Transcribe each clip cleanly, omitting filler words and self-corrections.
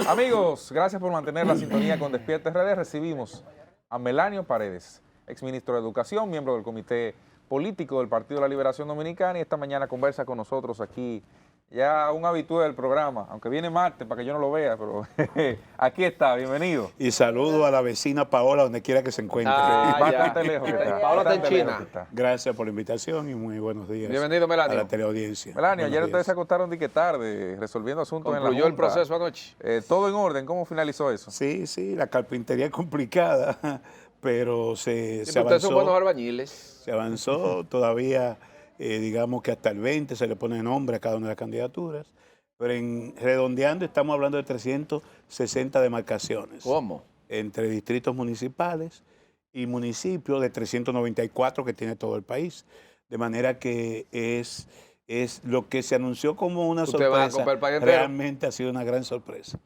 Amigos, gracias por mantener la sintonía con Despierta RD. Recibimos a Melanio Paredes, exministro de Educación, miembro del Comité Político del Partido de la Liberación Dominicana, y esta mañana conversa con nosotros aquí, ya un habitué del programa, aunque viene martes para que yo no lo vea, pero aquí está, bienvenido. Y saludo a la vecina Paola, donde quiera que se encuentre. Bastante lejos que está. Paola está en bastante lejos China. que está. Gracias por la invitación y muy buenos días. Bienvenido, Melanio. A la teleaudiencia. Melanio, Buenos ayer ustedes se días. acostaron de que tarde, resolviendo asuntos en la Concluyó el Junta. proceso anoche. Todo en orden, ¿cómo finalizó eso? Sí, la carpintería es complicada, pero se Sí, ustedes son buenos avanzó. albañiles. Se avanzó todavía, digamos que hasta el 20 se le pone nombre a cada una de las candidaturas. Pero redondeando estamos hablando de 360 demarcaciones. ¿Cómo? Entre distritos municipales y municipios de 394 que tiene todo el país. De manera que es lo que se anunció como una ¿Usted va a sorpresa, comprar el país entero? realmente ha sido una gran sorpresa.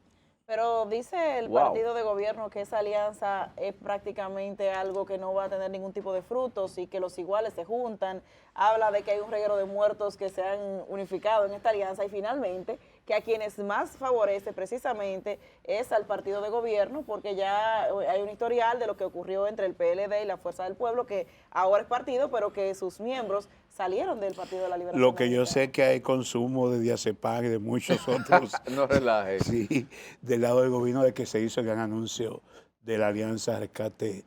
Pero dice el Wow. partido de gobierno que esa alianza es prácticamente algo que no va a tener ningún tipo de frutos y que los iguales se juntan. Habla de que hay un reguero de muertos que se han unificado en esta alianza y finalmente que a quienes más favorece precisamente es al partido de gobierno, porque ya hay un historial de lo que ocurrió entre el PLD y la Fuerza del Pueblo, que ahora es partido, pero que sus miembros salieron del Partido de la Liberación Lo que yo Dominicana. sé que hay consumo de diazepam y de muchos otros, No relaje. sí, del lado del gobierno de que se hizo el gran anuncio de la Alianza Rescate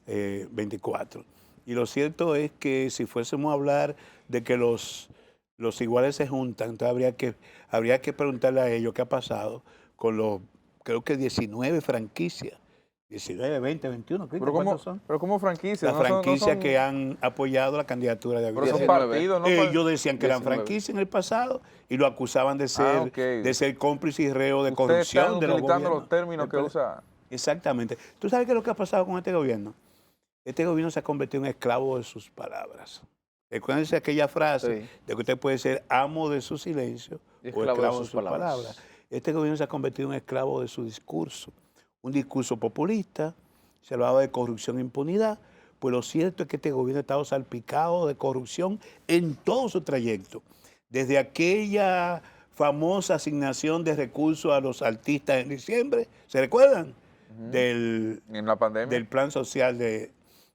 24. Y lo cierto es que si fuésemos a hablar de que los iguales se juntan, entonces habría que preguntarle a ellos qué ha pasado con los, creo que 19 franquicias. 19, 20, 21, Pero ¿cuántos son? como franquicia. Las franquicias que han apoyado la candidatura de Pero Abinader. son 19. partidos, ¿no? Ellos decían que eran 19. franquicias en el pasado y lo acusaban de ser, ok. de ser cómplice y reo de Usted corrupción está de los utilizando gobiernos. los términos que usa. Exactamente. ¿Tú sabes qué es lo que ha pasado con este gobierno? Este gobierno se ha convertido en esclavo de sus palabras. Recuérdense aquella frase Sí. de que usted puede ser amo de su silencio Y o esclavo de sus palabras. Este gobierno se ha convertido en esclavo de su discurso. Un discurso populista, se hablaba de corrupción e impunidad, pues lo cierto es que este gobierno ha estado salpicado de corrupción en todo su trayecto. Desde aquella famosa asignación de recursos a los artistas en diciembre, ¿se recuerdan? En la pandemia. Del plan social de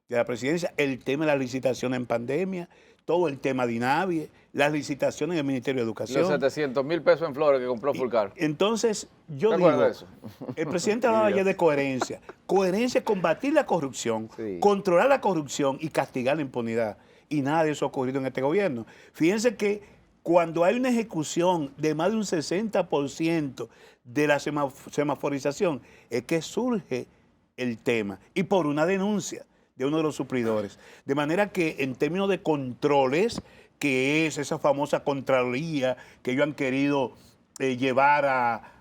la presidencia, el tema de la licitación en pandemia, todo el tema de INAVIE, las licitaciones del Ministerio de Los Educación. 700,000 pesos en flores que compró Fulcar. Entonces, yo ¿Te digo, acuerdas de eso? el presidente hablaba ayer de coherencia. Coherencia es combatir la corrupción, Sí. controlar la corrupción y castigar la impunidad. Y nada de eso ha ocurrido en este gobierno. Fíjense que cuando hay una ejecución de más de un 60% de la semaforización, es que surge el tema. Y por una denuncia de uno de los suplidores. De manera que en términos de controles, que es esa famosa Contraloría que ellos han querido llevar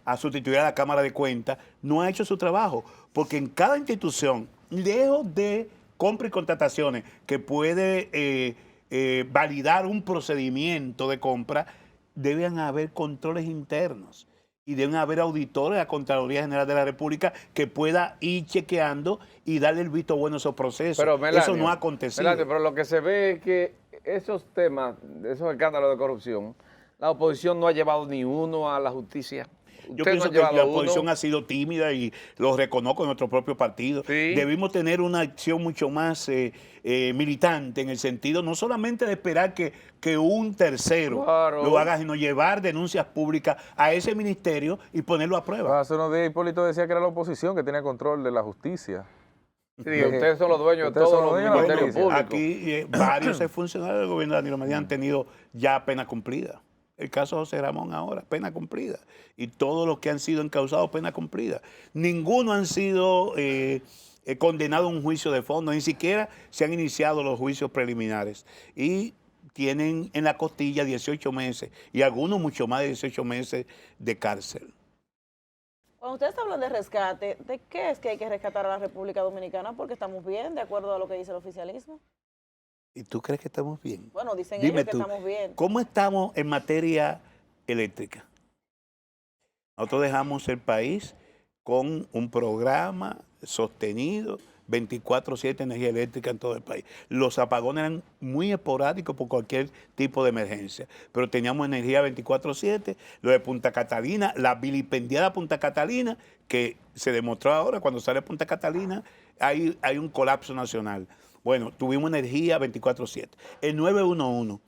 a sustituir a la Cámara de Cuentas, no ha hecho su trabajo. Porque en cada institución, lejos de compra y contrataciones que puede validar un procedimiento de compra, deben haber controles internos y deben haber auditores de la Contraloría General de la República que pueda ir chequeando y darle el visto bueno a esos procesos. Pero, Melanio, eso no ha acontecido. Melanio, pero lo que se ve es que esos temas, esos escándalos de corrupción, la oposición no ha llevado ni uno a la justicia. Yo Ustedes pienso no han que la llevado oposición uno. ha sido tímida y lo reconozco en nuestro propio partido. Sí. Debimos tener una acción mucho más militante en el sentido no solamente de esperar que un tercero Claro. lo haga, sino llevar denuncias públicas a ese ministerio y ponerlo a prueba. Hace unos días Hipólito decía que era la oposición que tenía control de la justicia. Sí, ustedes son los dueños de Ustedes son todos los los dueños de la ministerios justicia. públicos. Aquí varios funcionarios del gobierno de Danilo Medina han tenido ya pena cumplida. El caso de José Ramón ahora, pena cumplida. Y todos los que han sido encausados, pena cumplida. Ninguno han sido condenados a un juicio de fondo, ni siquiera se han iniciado los juicios preliminares. Y tienen en la costilla 18 meses y algunos mucho más de 18 meses de cárcel. Cuando ustedes hablan de rescate, ¿de qué es que hay que rescatar a la República Dominicana? Porque estamos bien, de acuerdo a lo que dice el oficialismo. ¿Y tú crees que estamos bien? Bueno, dicen Dime ellos que tú, estamos bien. ¿cómo estamos en materia eléctrica? Nosotros dejamos el país con un programa sostenido 24/7 energía eléctrica en todo el país. Los apagones eran muy esporádicos por cualquier tipo de emergencia, pero teníamos energía 24/7. Lo de Punta Catalina, la vilipendiada Punta Catalina, que se demostró ahora cuando sale Punta Catalina, hay un colapso nacional. Bueno, tuvimos energía 24/7. El 911.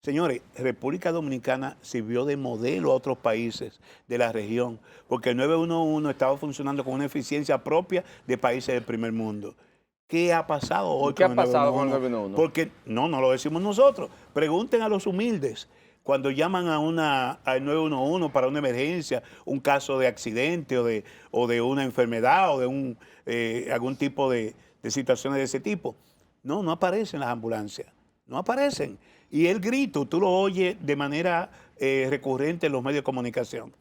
Señores, República Dominicana sirvió de modelo a otros países de la región, porque el 911 estaba funcionando con una eficiencia propia de países del primer mundo. ¿Qué ha pasado hoy ¿Qué ha pasado con el 911? Porque no lo decimos nosotros. Pregunten a los humildes. Cuando llaman al 911 para una emergencia, un caso de accidente o de una enfermedad o de algún tipo de situaciones de ese tipo, no aparecen las ambulancias, no aparecen. Y el grito, tú lo oyes de manera recurrente en los medios de comunicación.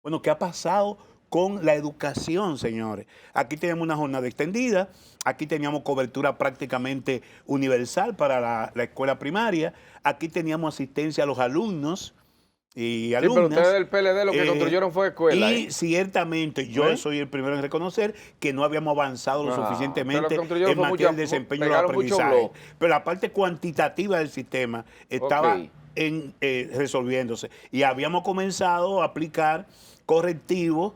Bueno, ¿qué ha pasado con la educación, señores? Aquí tenemos una jornada extendida, aquí teníamos cobertura prácticamente universal para la escuela primaria, aquí teníamos asistencia a los alumnos y alumnas. Sí, pero ustedes del PLD lo que construyeron fue escuela. Y ciertamente yo soy el primero en reconocer que no habíamos avanzado lo suficientemente en materia del desempeño de los aprendizajes. Pero la parte cuantitativa del sistema estaba resolviéndose. Y habíamos comenzado a aplicar correctivos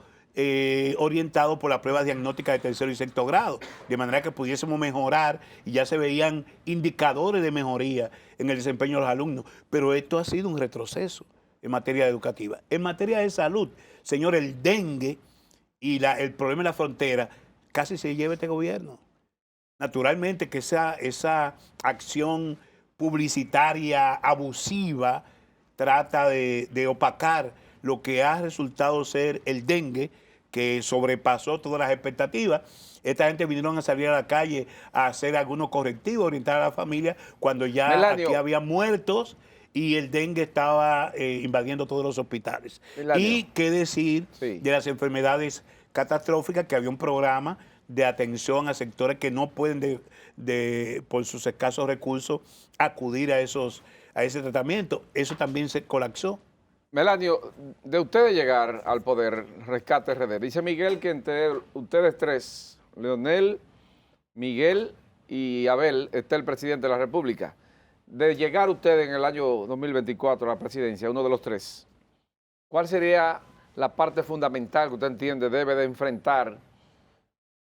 orientados por la prueba diagnóstica de tercero y sexto grado, de manera que pudiésemos mejorar y ya se veían indicadores de mejoría en el desempeño de los alumnos. Pero esto ha sido un retroceso en materia educativa. En materia de salud, señor, el dengue y el problema en la frontera casi se lleva este gobierno. Naturalmente que esa acción publicitaria abusiva trata de opacar lo que ha resultado ser el dengue, que sobrepasó todas las expectativas. Esta gente vinieron a salir a la calle a hacer algunos correctivos, orientar a la familia, cuando ya Melanio, aquí había muertos y el dengue estaba invadiendo todos los hospitales. Melanio. Y qué decir de las enfermedades catastróficas, que había un programa de atención a sectores que no pueden, por sus escasos recursos, acudir a ese tratamiento. Eso también se colapsó. Melanio, de ustedes llegar al poder, Rescate RD, dice Miguel que entre ustedes tres, Leonel, Miguel y Abel, está el presidente de la República. De llegar ustedes en el año 2024 a la presidencia, uno de los tres, ¿cuál sería la parte fundamental que usted entiende debe de enfrentar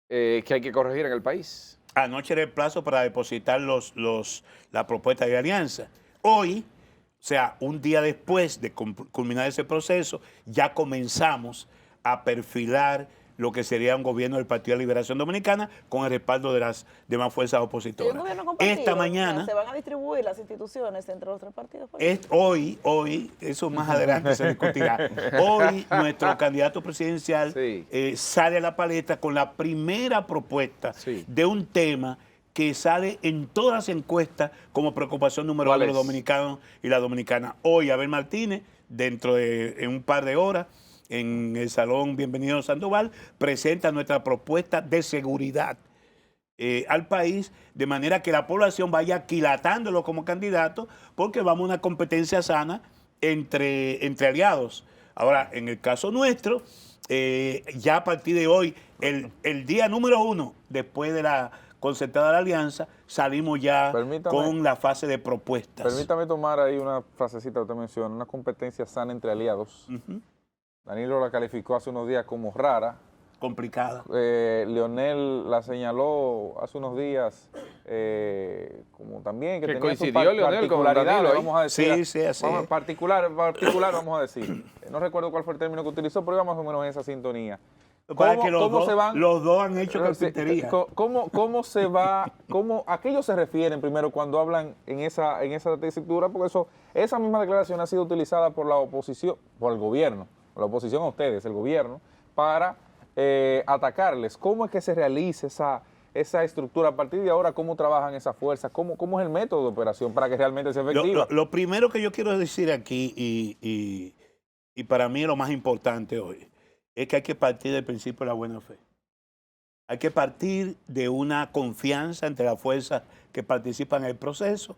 que hay que corregir en el país? Anoche era el plazo para depositar la propuesta de alianza. Hoy, o sea, un día después de culminar ese proceso, ya comenzamos a perfilar lo que sería un gobierno del Partido de Liberación Dominicana con el respaldo de las demás fuerzas opositoras. ¿Y un gobierno compartido? Esta mañana... ¿Se van a distribuir las instituciones entre los tres partidos? Hoy, eso más adelante se discutirá. Hoy nuestro candidato presidencial sale a la palestra con la primera propuesta de un tema que sale en todas las encuestas como preocupación número 1 de los dominicanos y las dominicanas. Hoy Abel Martínez, en un par de horas, en el Salón Bienvenido Sandoval, presenta nuestra propuesta de seguridad al país, de manera que la población vaya aquilatándolo como candidato, porque vamos a una competencia sana entre aliados. Ahora, en el caso nuestro, ya a partir de hoy, el día número 1, después de la concertada de la alianza, salimos ya con la fase de propuestas. Permítame tomar ahí una frasecita que usted menciona, una competencia sana entre aliados. Danilo la calificó hace unos días como rara. Complicada. Leonel la señaló hace unos días como también que tenía coincidió Leonel con Danilo, vamos a decir. Sí, así. Particular, vamos a decir. No recuerdo cuál fue el término que utilizó, pero íbamos más o menos en esa sintonía. Los dos han hecho carpintería. ¿Cómo se va? ¿A qué ellos se refieren primero cuando hablan en esa tesitura? Porque esa misma declaración ha sido utilizada por la oposición, por el gobierno, la oposición a ustedes, el gobierno, para atacarles. ¿Cómo es que se realiza esa estructura a partir de ahora? ¿Cómo trabajan esas fuerzas? ¿Cómo es el método de operación para que realmente sea efectiva? Lo primero que yo quiero decir aquí, y para mí lo más importante hoy, es que hay que partir del principio de la buena fe. Hay que partir de una confianza entre las fuerzas que participan en el proceso,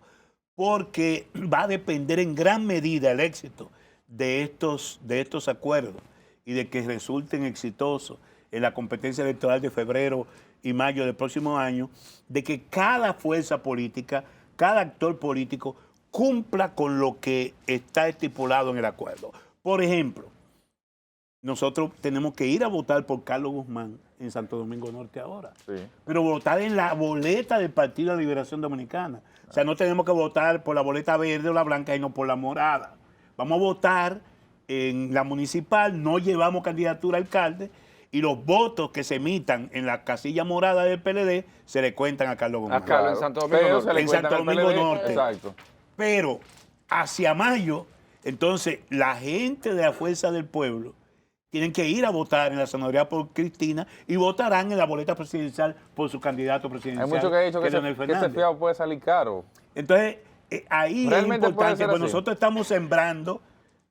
porque va a depender en gran medida el éxito de estos acuerdos y de que resulten exitosos en la competencia electoral de febrero y mayo del próximo año, de que cada fuerza política, cada actor político cumpla con lo que está estipulado en el acuerdo. Por ejemplo, nosotros tenemos que ir a votar por Carlos Guzmán en Santo Domingo Norte ahora, Sí. pero votar en la boleta del Partido de la Liberación Dominicana. O sea, no tenemos que votar por la boleta verde o la blanca, sino por la morada. Vamos a votar en la municipal, no llevamos candidatura a alcalde, y los votos que se emitan en la casilla morada del PLD se le cuentan a Carlos Guzmán. A Carlos, en Santo Domingo Pero Norte. se le En cuentan Santo al Domingo PLD. Norte. Exacto. Pero hacia mayo, entonces la gente de la Fuerza del Pueblo tienen que ir a votar en la senaduría por Cristina y votarán en la boleta presidencial por su candidato Hay presidencial. muchos que han dicho que es Leonel ese Fernández. fiado puede salir caro. Entonces, ahí es Realmente puede importante, ser porque así. nosotros estamos sembrando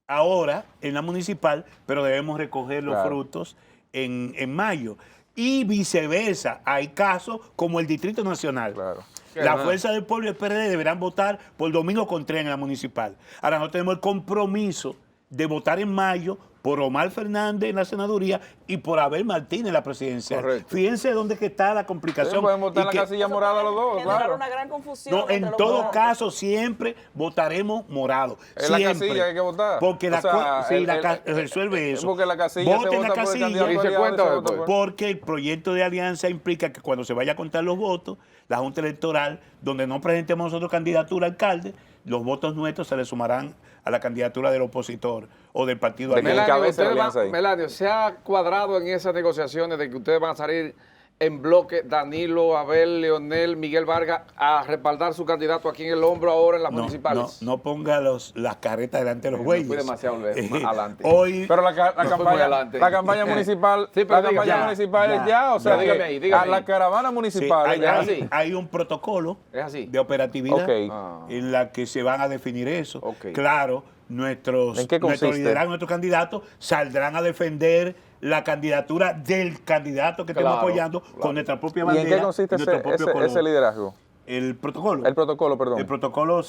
ahora en la municipal, pero debemos recoger los Claro. frutos en mayo. Y viceversa, hay casos como el Distrito Nacional. Claro. La Ajá. Fuerza del Pueblo y el PRD deberán votar por Domingo Contreras en la municipal. Ahora no tenemos el compromiso de votar en mayo por Omar Fernández en la senaduría y por Abel Martínez en la presidencial. Correcto. Fíjense dónde que está la Sí, complicación. pueden votar Y en la que- casilla morada los dos, Generar claro. una gran confusión. no, entre en los todo votantes. caso siempre votaremos morado. Es la Siempre. casilla que hay que votar. Porque O la, sea, sí, el- resuelve eso. Porque la casilla Vote se en la vota por el casilla. candidato Y se aliado cuenta vota después. por- Porque el proyecto de alianza implica que cuando se vaya a contar los votos, la Junta Electoral, donde no presentemos nosotros candidatura a alcalde, los votos nuestros se le sumarán a la candidatura del opositor o del partido De que aliado. encabece la ustedes alianza ahí. Melanio, ¿se ha cuadrado en esas negociaciones de que ustedes van a salir en bloque, Danilo, Abel, Leonel, Miguel Vargas, a respaldar su candidato aquí en el hombro ahora en las No, municipales? no ponga las carretas delante de los Me bueyes. fui demasiado lejos, más adelante. Hoy, Pero la No fui muy campaña, adelante. la campaña municipal, Sí, pero la dígame, campaña ya, municipal es ya, ya, o sea, ya. Dígame ahí, dígame a la ahí. caravana sí, municipal hay, es ya. hay- hay- hay un protocolo ¿Es así? de operatividad Ok. Ah. en la que se van a definir eso. Ok. Claro, nuestros ¿En qué consiste? liderazgos, nuestros candidatos saldrán a defender la candidatura del candidato que estemos Claro, apoyando claro. con nuestra propia ¿Y bandera. en qué consiste y nuestro ese, propio ese, color. ese liderazgo? El protocolo. El protocolo, perdón. El protocolo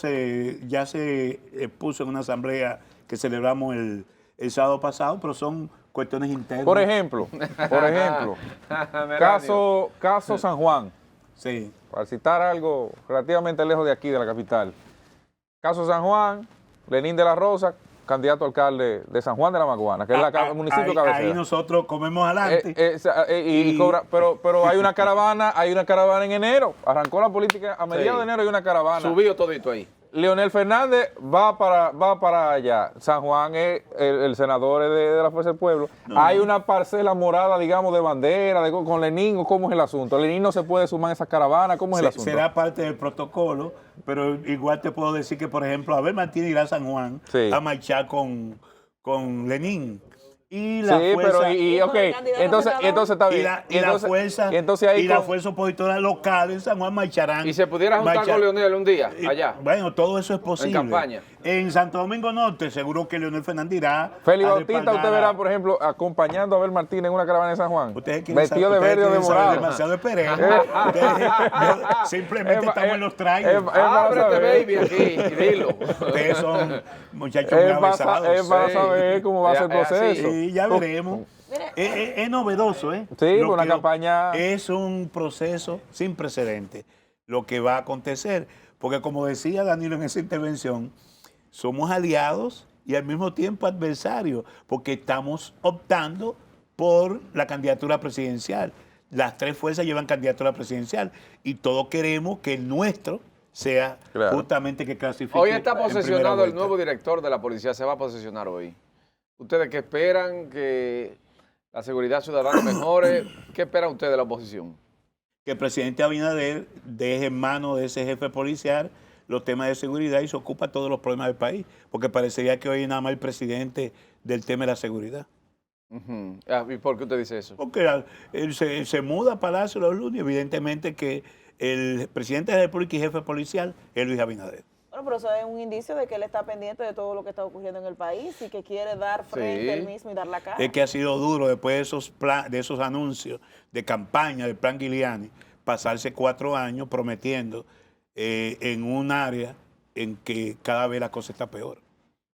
ya se puso en una asamblea que celebramos el sábado pasado, pero son cuestiones internas. Por ejemplo, Melanio. caso San Juan, Sí. para citar algo relativamente lejos de aquí, de la capital. Caso San Juan, Lenín de la Rosa, candidato a alcalde de San Juan de la Maguana, que es el municipio ahí, cabecera. ahí nosotros comemos adelante. Y cobra, pero hay una caravana en enero. Arrancó la política a mediados de enero, hay una caravana. Subió todito ahí. Leonel Fernández va para allá. San Juan es el senador de la Fuerza del Pueblo. Hay una parcela morada, digamos, de bandera, con Lenín, ¿o cómo es el asunto? ¿Lenín no se puede sumar a esa caravana? ¿Cómo es el asunto? Será parte del protocolo, pero igual te puedo decir que, por ejemplo, Abel Martínez irá a San Juan Sí. a marchar con Lenín. Y la Sí, fuerza, pero Y con ok, el candidato entonces senador. está y bien. la fuerza opositora local en San Juan marcharán. ¿Y se pudiera juntar con Leonel un día allá? Bueno, todo eso es posible. En campaña. En Santo Domingo Norte, seguro que Leonel Fernández irá. Félix a Bautista, respaldar usted a- verá, por ejemplo, acompañando a Abel Martínez en una caravana en San Juan. Ustedes quieren Vestido de saber- verde o de ustedes quieren saber morado. demasiado de Pereira. Ustedes simplemente estamos en los trailers. para Ábrete, saber. baby, aquí y dilo. Ustedes son muchachos muy Es avesados. para sí. saber cómo va a ser el Es así. proceso. Sí, ya veremos. Mire, Es novedoso, ¿eh? Sí, Lo una que- campaña- Es un proceso sin precedentes lo que va a acontecer. Porque como decía Danilo en esa intervención, somos aliados y al mismo tiempo adversarios, porque estamos optando por la candidatura presidencial. Las tres fuerzas llevan candidatura presidencial y todos queremos que el nuestro sea Claro. justamente que clasifique. Hoy está en primera posesionado el vuelta. nuevo director de la policía, se va a posesionar hoy. ¿Ustedes qué esperan? ¿Que la seguridad ciudadana mejore? ¿Qué esperan ustedes de la oposición? Que el presidente Abinader deje en manos de ese jefe policial los temas de seguridad y se ocupa todos los problemas del país, porque parecería que hoy es nada más el presidente del tema de la seguridad. Ujú. ¿Y por qué usted dice eso? Porque él se muda a Palacio los lunes, evidentemente que el presidente de la República y jefe policial es Luis Abinader. bueno, pero eso es un indicio de que él está pendiente de todo lo que está ocurriendo en el país y que quiere dar frente Sí. él mismo y dar la cara. Es que ha sido duro después de esos anuncios de campaña del plan Giuliani, pasarse 4 años prometiendo en un área en que cada vez la cosa está peor.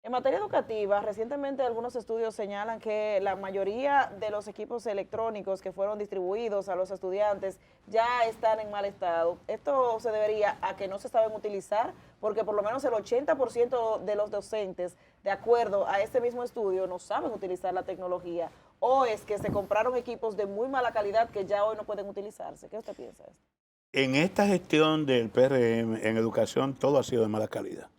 En materia educativa, recientemente algunos estudios señalan que la mayoría de los equipos electrónicos que fueron distribuidos a los estudiantes ya están en mal estado. Esto se debería a que no se saben utilizar, porque por lo menos el 80% de los docentes, de acuerdo a este mismo estudio, no saben utilizar la tecnología, o es que se compraron equipos de muy mala calidad que ya hoy no pueden utilizarse. ¿Qué usted piensa de esto? En esta gestión del PRM en educación todo ha sido de mala calidad.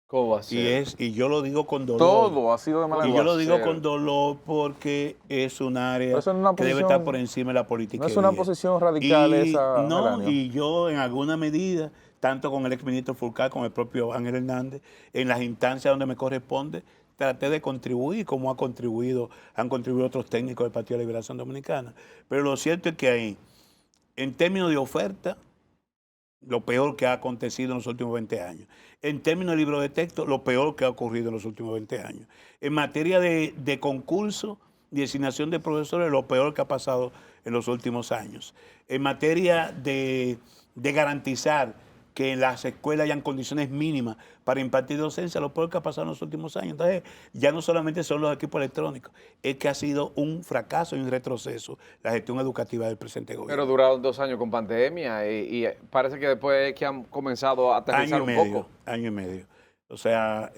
¿Cómo va a ser? Y yo lo digo con dolor. Todo ha sido de mala Y calidad. yo lo digo con dolor porque es un área Pero eso no es una que debe posición- estar por encima de la política. No es una posición radical esa, No, Melanio. y yo en alguna medida, tanto con el exministro Fulcar, con el propio Ángel Hernández, en las instancias donde me corresponde, traté de contribuir como han contribuido otros técnicos del Partido de la Liberación Dominicana. Pero lo cierto es que ahí, en términos de oferta, lo peor que ha acontecido en los últimos 20 años. En términos de libro de texto, lo peor que ha ocurrido en los últimos 20 años. En materia de concurso y designación de profesores, lo peor que ha pasado en los últimos años. En materia de garantizar que en las escuelas hayan condiciones mínimas para impartir docencia, lo peor que ha pasado en los últimos años. Entonces, ya no solamente son los equipos electrónicos, es que ha sido un fracaso y un retroceso la gestión educativa del presente gobierno. Pero duraron 2 años con pandemia y parece que después es que han comenzado a aterrizar un poco. Año y medio. O sea,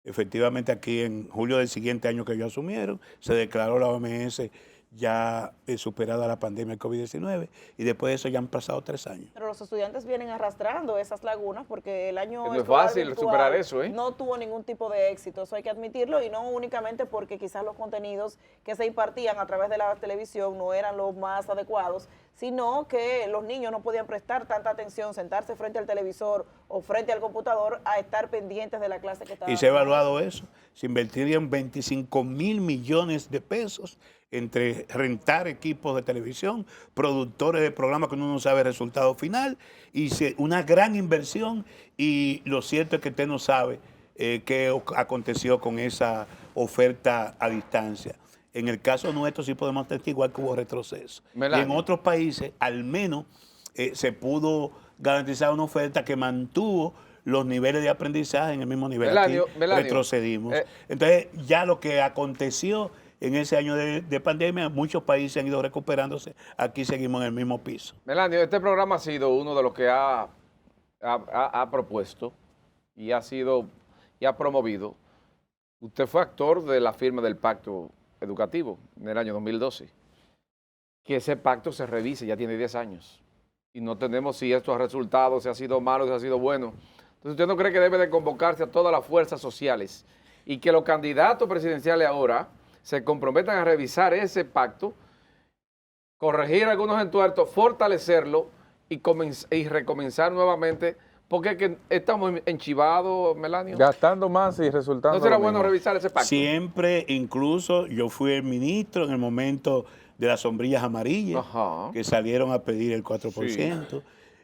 efectivamente aquí en julio del siguiente año que ellos asumieron, se declaró la OMS ya superada la pandemia del COVID-19 y después de eso ya han pasado 3 años. Pero los estudiantes vienen arrastrando esas lagunas porque el año No es escolar fácil virtual superar eso, ¿eh? no tuvo ningún tipo de éxito, eso hay que admitirlo, y no únicamente porque quizás los contenidos que se impartían a través de la televisión no eran los más adecuados, sino que los niños no podían prestar tanta atención, sentarse frente al televisor o frente al computador a estar pendientes de la clase que estaban. Y se ha evaluado eso. Se invertirían 25.000 millones de pesos entre rentar equipos de televisión, productores de programas que uno no sabe el resultado final, y una gran inversión, y lo cierto es que usted no sabe qué aconteció con esa oferta a distancia. En el caso nuestro sí podemos atestiguar que hubo retroceso. Melanio. Y en otros países al menos se pudo garantizar una oferta que mantuvo los niveles de aprendizaje en el mismo nivel. Melanio, Aquí Melanio, retrocedimos. Entonces ya lo que aconteció en ese año de pandemia, muchos países han ido recuperándose, aquí seguimos en el mismo piso. Melanio, este programa ha sido uno de los que ha propuesto y ha promovido. Usted fue actor de la firma del Pacto Educativo en el año 2012. Que ese pacto se revise, ya tiene 10 años. Y no tenemos si esto ha resultado, si ha sido malo, si ha sido bueno. Entonces, ¿usted no cree que debe de convocarse a todas las fuerzas sociales y que los candidatos presidenciales ahora se comprometan a revisar ese pacto, corregir algunos entuertos, fortalecerlo y recomenzar nuevamente? Porque es que estamos enchivados, Melanio. Gastando más y resultando. ¿No será lo bueno mismo. revisar ese pacto? Siempre, incluso yo fui el ministro en el momento de las sombrillas amarillas, Ajá. que salieron a pedir el 4%.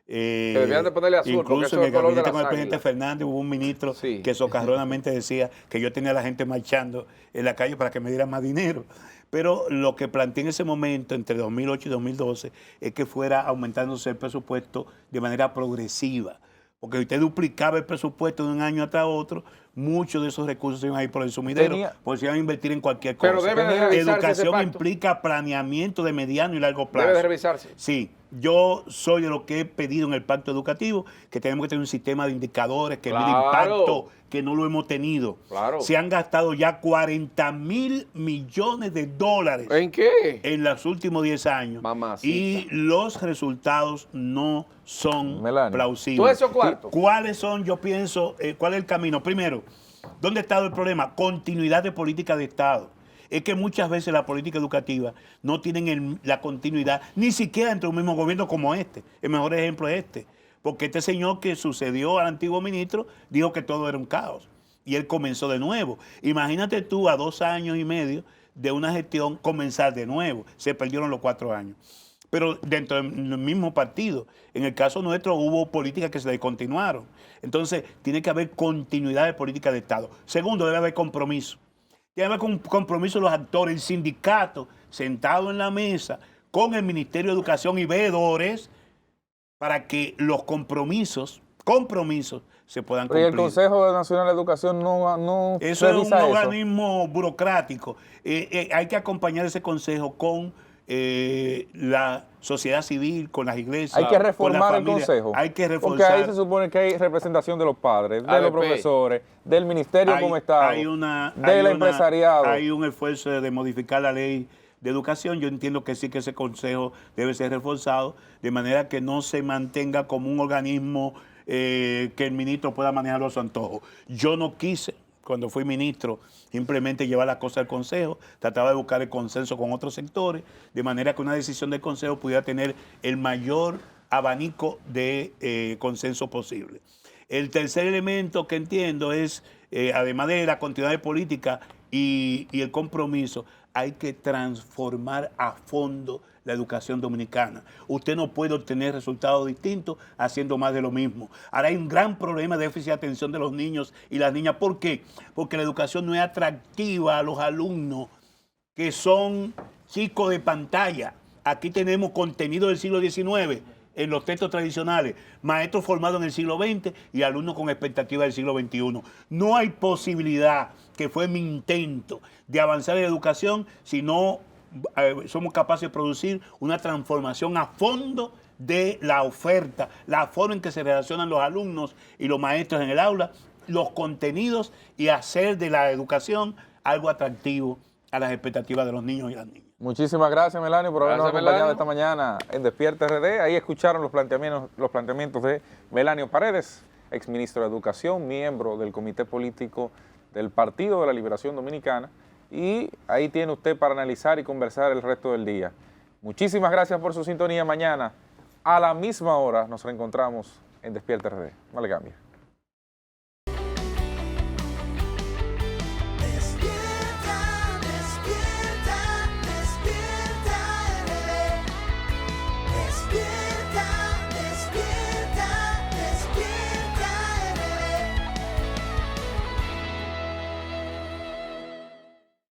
Que debían de ponerle azul, porque incluso eso en es el el color de gabinete con el las presidente águilas. Fernández hubo un ministro Sí. que socarronamente decía que yo tenía a la gente marchando en la calle para que me dieran más dinero. Pero lo que planteé en ese momento, entre 2008 y 2012, es que fuera aumentándose el presupuesto de manera progresiva. Porque si usted duplicaba el presupuesto de un año hasta otro, muchos de esos recursos se iban a ir por el sumidero, porque se iban a invertir en cualquier cosa. Pero debe de revisarse ese Educación pacto. implica planeamiento de mediano y largo plazo. Debe de revisarse. Sí, yo soy de lo que he pedido en el pacto educativo, que tenemos que tener un sistema de indicadores que mide Claro. impacto, que no lo hemos tenido. Claro. Se han gastado ya 40.000 millones de dólares ¿En qué? en los últimos 10 años. Mamacita. Y los resultados no son Melanio. plausibles. ¿Todo eso cuarto? ¿Cuáles son, yo pienso, cuál es el camino? Primero, ¿dónde ha estado el problema? Continuidad de política de Estado. Es que muchas veces la política educativa no tienen la continuidad, ni siquiera entre un mismo gobierno como este. El mejor ejemplo es este. Porque este señor que sucedió al antiguo ministro dijo que todo era un caos. Y él comenzó de nuevo. Imagínate tú a 2 años y medio de una gestión comenzar de nuevo. Se perdieron los 4 años. Pero dentro del mismo partido, en el caso nuestro hubo políticas que se descontinuaron. Entonces, tiene que haber continuidad de política de Estado. Segundo, debe haber compromiso. Debe haber un compromiso de los actores, el sindicato, sentado en la mesa con el Ministerio de Educación y veedores para que los compromisos compromisos se puedan Pero ¿y cumplir. el Consejo Nacional de Educación no Eso es un revisa eso? organismo burocrático. Hay que acompañar ese consejo con la sociedad civil, con las iglesias. Hay que con la reformar el familia. consejo. Hay que reforzar. Porque ahí se supone que hay representación de los padres, de los ADP. profesores, del ministerio como Estado, del hay empresariado. Hay un esfuerzo de modificar la ley de educación. Yo entiendo que sí que ese consejo debe ser reforzado, de manera que no se mantenga como un organismo que el ministro pueda manejar a su antojo. Yo no quise, cuando fui ministro, simplemente llevar las cosas al Consejo, trataba de buscar el consenso con otros sectores, de manera que una decisión del Consejo pudiera tener el mayor abanico de consenso posible. El tercer elemento que entiendo es, además de la continuidad de política y el compromiso, hay que transformar a fondo la educación dominicana. Usted no puede obtener resultados distintos haciendo más de lo mismo. Ahora hay un gran problema de déficit de atención de los niños y las niñas. ¿Por qué? Porque la educación no es atractiva a los alumnos que son chicos de pantalla. Aquí tenemos contenido del siglo XIX en los textos tradicionales, maestros formados en el siglo XX y alumnos con expectativas del siglo XXI. No hay posibilidad, que fue mi intento, de avanzar en la educación si no somos capaces de producir una transformación a fondo de la oferta, la forma en que se relacionan los alumnos y los maestros en el aula, los contenidos y hacer de la educación algo atractivo a las expectativas de los niños y las niñas. Muchísimas gracias, Melanio, por habernos Gracias, acompañado Melanio. esta mañana en Despierta RD. Ahí escucharon los planteamientos de Melanio Paredes, exministro de Educación, miembro del Comité Político del Partido de la Liberación Dominicana. Y ahí tiene usted para analizar y conversar el resto del día. Muchísimas gracias por su sintonía. Mañana a la misma hora nos reencontramos en Despierta RD. No le cambie. Despierta, despierta, despierta.